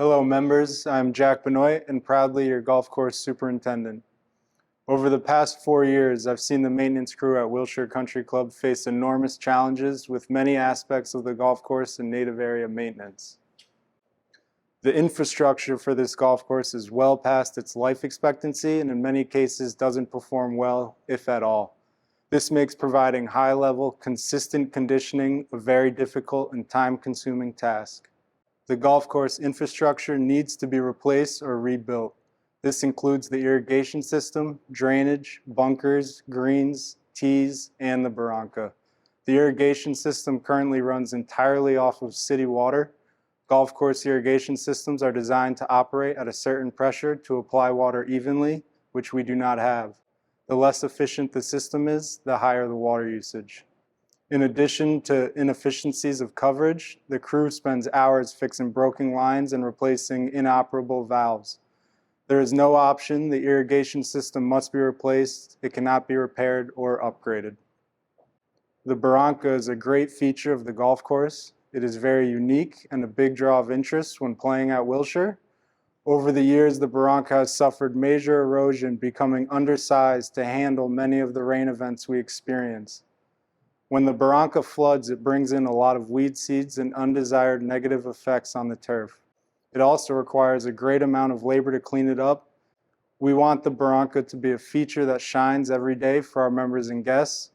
Hello members, I'm Jack Benoit and proudly your golf course superintendent. Over the past 4 years, I've seen the maintenance crew at Wilshire Country Club face enormous challenges with many aspects of the golf course and native area maintenance. The infrastructure for this golf course is well past its life expectancy and in many cases doesn't perform well, if at all. This makes providing high-level, consistent conditioning a very difficult and time-consuming task. The golf course infrastructure needs to be replaced or rebuilt. This includes the irrigation system, drainage, bunkers, greens, tees, and the Baranka. The irrigation system currently runs entirely off of city water. Golf course irrigation systems are designed to operate at a certain pressure to apply water evenly, which we do not have. The less efficient the system is, the higher the water usage. In addition to inefficiencies of coverage, the crew spends hours fixing broken lines and replacing inoperable valves. There is no option. The irrigation system must be replaced. It cannot be repaired or upgraded. The Baranka is a great feature of the golf course. It is very unique and a big draw of interest when playing at Wilshire. Over the years, the Baranka has suffered major erosion, becoming undersized to handle many of the rain events we experience. When the Baranka floods, it brings in a lot of weed seeds and undesired negative effects on the turf. It also requires a great amount of labor to clean it up. We want the Baranka to be a feature that shines every day for our members and guests.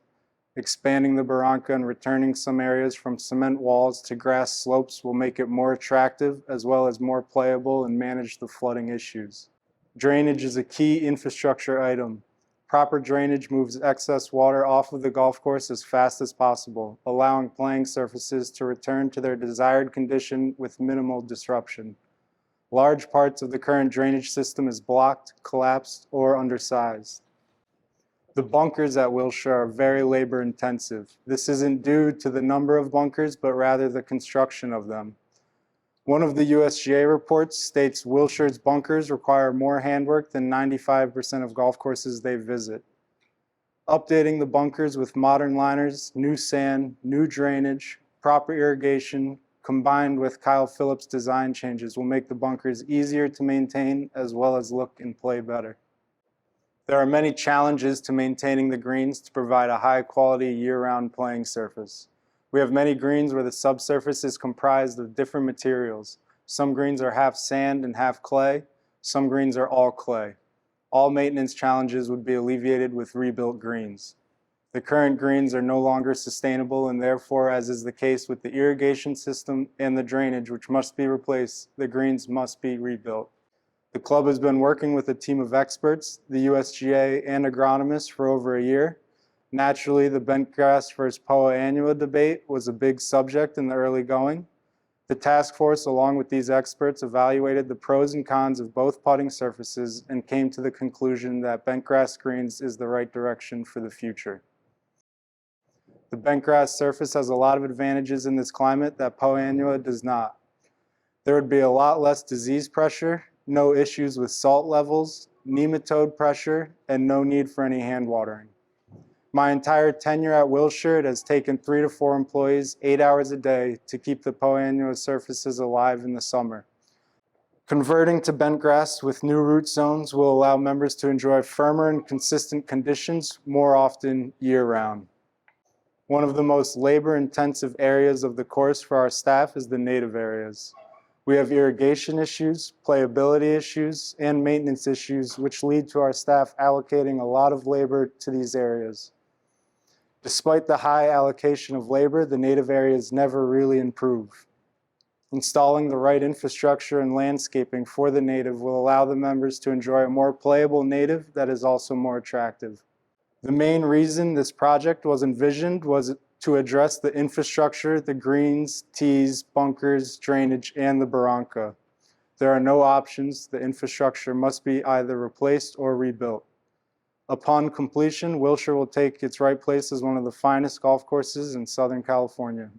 Expanding the Baranka and returning some areas from cement walls to grass slopes will make it more attractive as well as more playable and manage the flooding issues. Drainage is a key infrastructure item. Proper drainage moves excess water off of the golf course as fast as possible, allowing playing surfaces to return to their desired condition with minimal disruption. Large parts of the current drainage system is blocked, collapsed, or undersized. The bunkers at Wilshire are very labor intensive. This isn't due to the number of bunkers, but rather the construction of them. One of the USGA reports states Wilshire's bunkers require more handwork than 95% of golf courses they visit. Updating the bunkers with modern liners, new sand, new drainage, proper irrigation, combined with Kyle Phillips' design changes will make the bunkers easier to maintain as well as look and play better. There are many challenges to maintaining the greens to provide a high-quality year-round playing surface. We have many greens where the subsurface is comprised of different materials. Some greens are half sand and half clay. Some greens are all clay. All maintenance challenges would be alleviated with rebuilt greens. The current greens are no longer sustainable and therefore, as is the case with the irrigation system and the drainage, which must be replaced, the greens must be rebuilt. The club has been working with a team of experts, the USGA and agronomists for over a year. Naturally, the bentgrass versus poa annua debate was a big subject in the early going. The task force, along with these experts, evaluated the pros and cons of both putting surfaces and came to the conclusion that bentgrass greens is the right direction for the future. The bentgrass surface has a lot of advantages in this climate that poa annua does not. There would be a lot less disease pressure, no issues with salt levels, nematode pressure, and no need for any hand watering. My entire tenure at Wilshire, it has taken 3 to 4 employees 8 hours a day to keep the poa annua surfaces alive in the summer. Converting to bentgrass with new root zones will allow members to enjoy firmer and consistent conditions more often year-round. One of the most labor-intensive areas of the course for our staff is the native areas. We have irrigation issues, playability issues, and maintenance issues, which lead to our staff allocating a lot of labor to these areas. Despite the high allocation of labor, the native areas never really improve. Installing the right infrastructure and landscaping for the native will allow the members to enjoy a more playable native that is also more attractive. The main reason this project was envisioned was to address the infrastructure, the greens, tees, bunkers, drainage, and the Baranka. There are no options. The infrastructure must be either replaced or rebuilt. Upon completion, Wilshire will take its right place as one of the finest golf courses in Southern California.